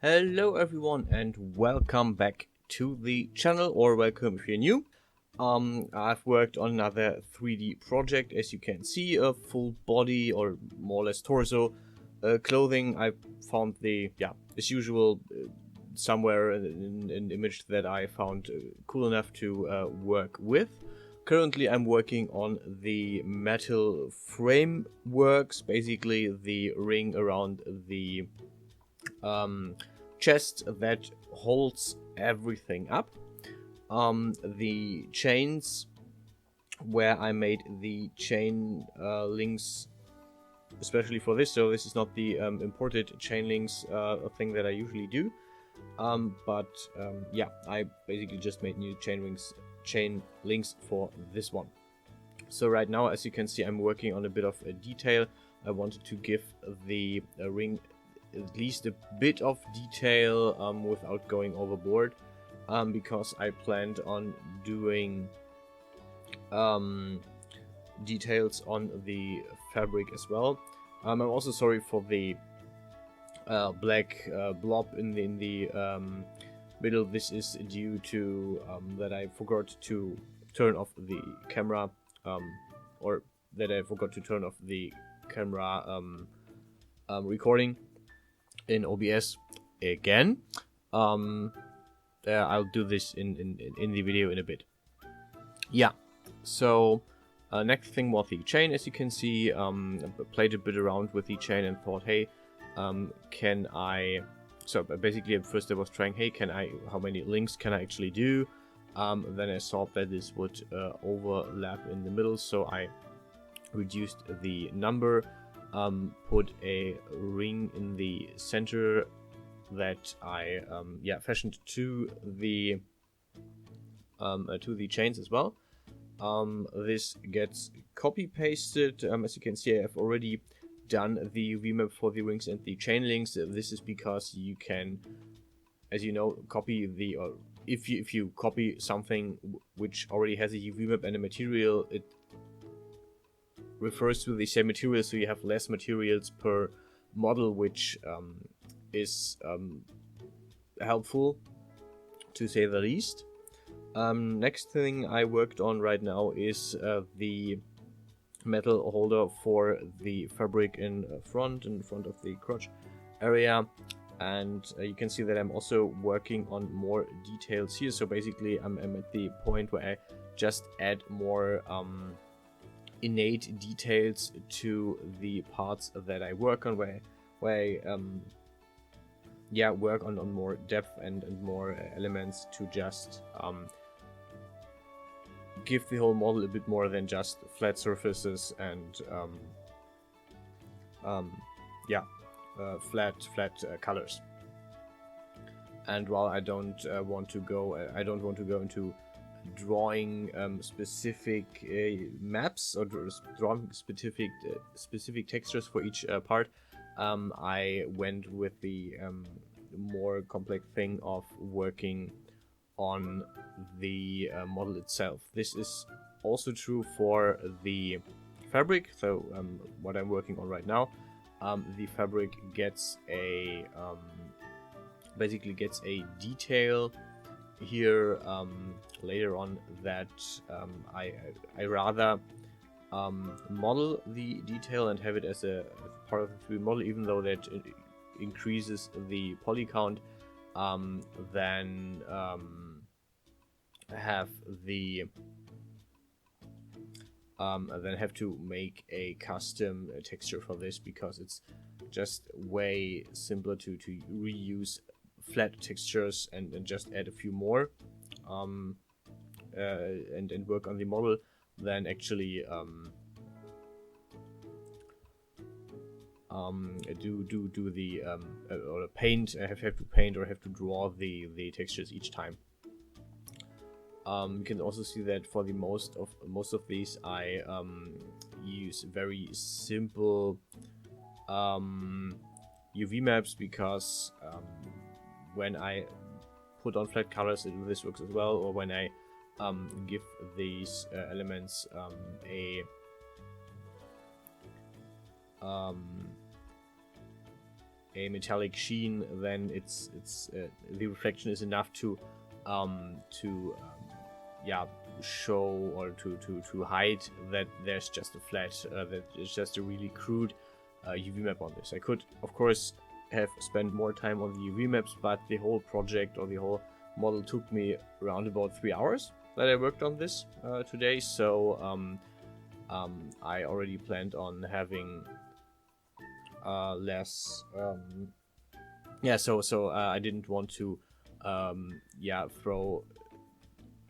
Hello everyone and welcome back to the channel, or welcome if you're new. I've worked on another 3D project. As you can see, a full body or more or less torso clothing. I found as usual, somewhere an image that I found cool enough to work with. Currently I'm working on the metal frameworks, basically the ring around the chest that holds everything up. The chains where I made the chain links especially for this, so this is not the imported chain links thing that I usually do, I basically just made new chain links for this one. So right now, as you can see, I'm working on a bit of a detail. I wanted to give the ring at least a bit of detail without going overboard, because I planned on doing details on the fabric as well. I'm also sorry for the black blob in the middle. This is due to that I forgot to turn off the camera, or that I forgot to turn off the camera recording in OBS again. I'll do this in the video in a bit. Yeah, so next thing was the chain. As you can see, played a bit around with the chain and thought, hey, can I... So basically at first I was trying, hey, how many links can I actually do? Then I thought that this would overlap in the middle, so I reduced the number, put a ring in the center that I fashioned to the chains as well. This gets copy pasted. As you can see, I have already done the UV map for the rings and the chain links. This is because you can, as you know, copy the if you copy something which already has a UV map and a material, it refers to the same material, so you have less materials per model, which is helpful, to say the least. Next thing I worked on right now is the metal holder for the fabric in front of the crotch area, and you can see that I'm also working on more details here. So basically I'm at the point where I just add more innate details to the parts that I work on, where I work on more depth and more elements to just give the whole model a bit more than just flat surfaces and flat colors. And while I don't want to go into drawing specific maps or drawing specific textures for each part, I went with the more complex thing of working on the model itself. This is also true for the fabric. So what I'm working on right now, the fabric gets a basically gets a detail here later on that I rather model the detail and have it as a part of the 3D model, even though that increases the poly count, then have to make a custom texture for this, because it's just way simpler to reuse flat textures and just add a few more and work on the model than actually do the or paint. I have to paint or have to draw the textures each time. You can also see that for the most of these I use very simple UV maps, because when I put on flat colors, this works as well, or when I give these elements a a metallic sheen, then the reflection is enough to yeah, show or to hide that there's just a flat, that it's just a really crude UV map on this. I could, of course, have spent more time on the UV maps, but the whole project or the whole model took me around about 3 hours that I worked on this today. So I already planned on having less. Yeah, so I didn't want to yeah, throw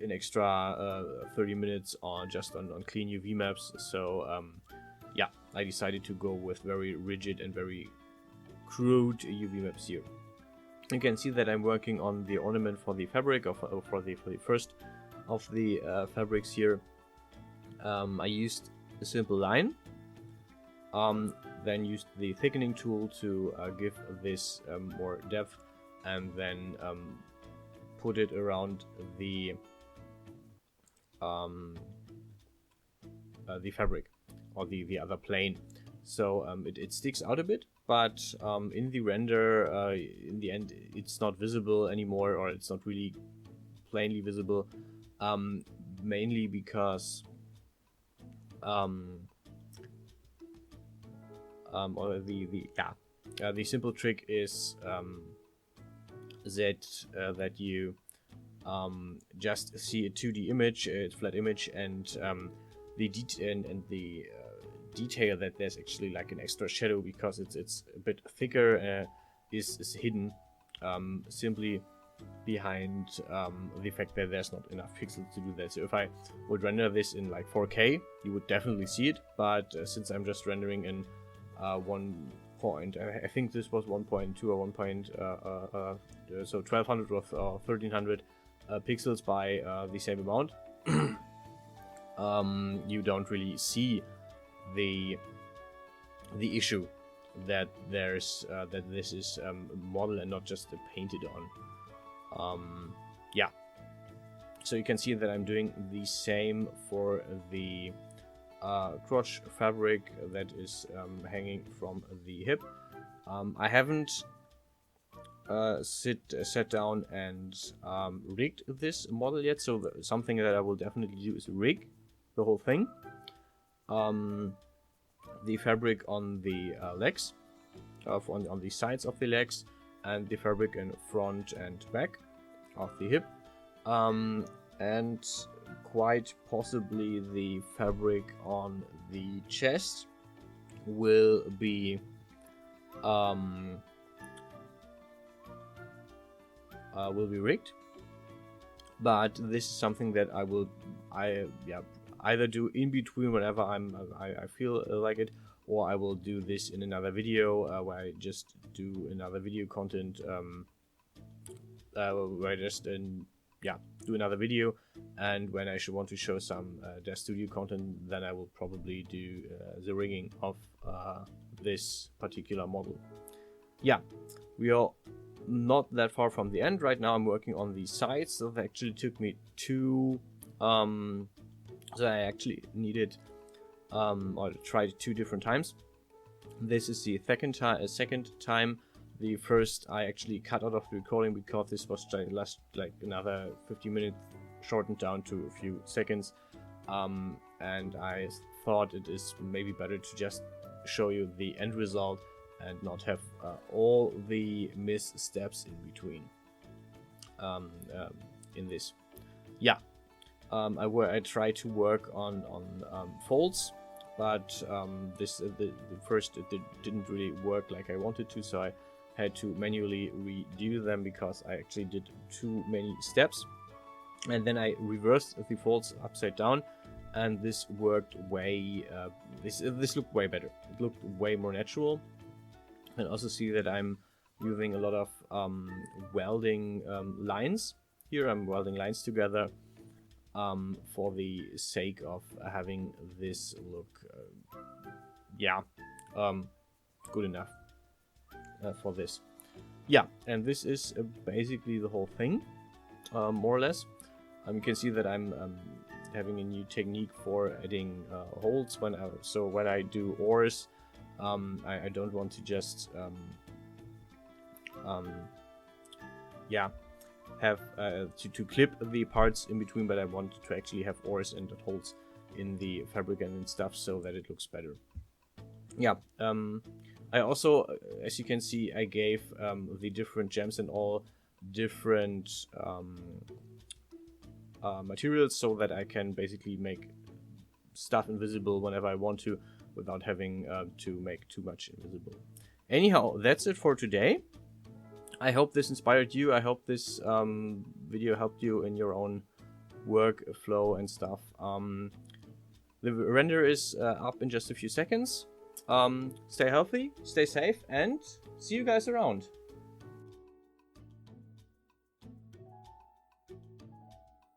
an extra 30 minutes on clean UV maps. So yeah, I decided to go with very rigid and very crude UV maps here. You can see that I'm working on the ornament for the fabric, for the first of the fabrics here. I used a simple line, then used the thickening tool to give this more depth, and then put it around the fabric or the other plane. So it sticks out a bit, but in the render, in the end, it's not visible anymore, or it's not really plainly visible, mainly because the simple trick is that you just see a 2D image, a flat image, and the detail that there's actually like an extra shadow because it's a bit thicker is hidden simply behind the fact that there's not enough pixels to do that. So if I would render this in like 4K, you would definitely see it, but since I'm just rendering in I think this was 1.2 or 1. So 1200 or 1300 pixels by the same amount, you don't really see the issue that there's that this is a model and not just painted on. Yeah, so you can see that I'm doing the same for the crotch fabric that is hanging from the hip. I haven't sat down and rigged this model yet, so something that I will definitely do is rig the whole thing. The fabric on the legs, on the sides of the legs, and the fabric in front and back of the hip, and quite possibly the fabric on the chest will be rigged, but this is something that I either do in between whenever I feel like it, or I will do this in another video where I just do another video content, where I just do another video, and when I want to show some Dev Studio content, then I will probably do the rigging of this particular model. Yeah, we are not that far from the end. Right now I'm working on the sides, so that actually took me so I actually needed or tried 2 different times. This is the second time. The first I actually cut out of the recording because this was last like another 50 minutes, shortened down to a few seconds, and I thought it is maybe better to just show you the end result and not have all the missteps in between in this. Yeah, I tried to work on folds, but the first it didn't really work like I wanted to, so I had to manually redo them because I actually did too many steps, and then I reversed the folds upside down, and this worked way this looked way better. It looked way more natural. And also see that I'm using a lot of welding lines here. I'm welding lines together for the sake of having this look good enough for this. Yeah, and this is basically the whole thing, more or less. You can see that I'm having a new technique for adding holes when I do ores. I don't want to just yeah, have to clip the parts in between, but I want to actually have ores and holes in the fabric and stuff so that it looks better. Yeah, I also, as you can see, I gave the different gems and all different materials so that I can basically make stuff invisible whenever I want to without having to make too much invisible. Anyhow, that's it for today. I hope this inspired you. I hope this video helped you in your own workflow and stuff. The render is up in just a few seconds. Stay healthy, stay safe, and see you guys around.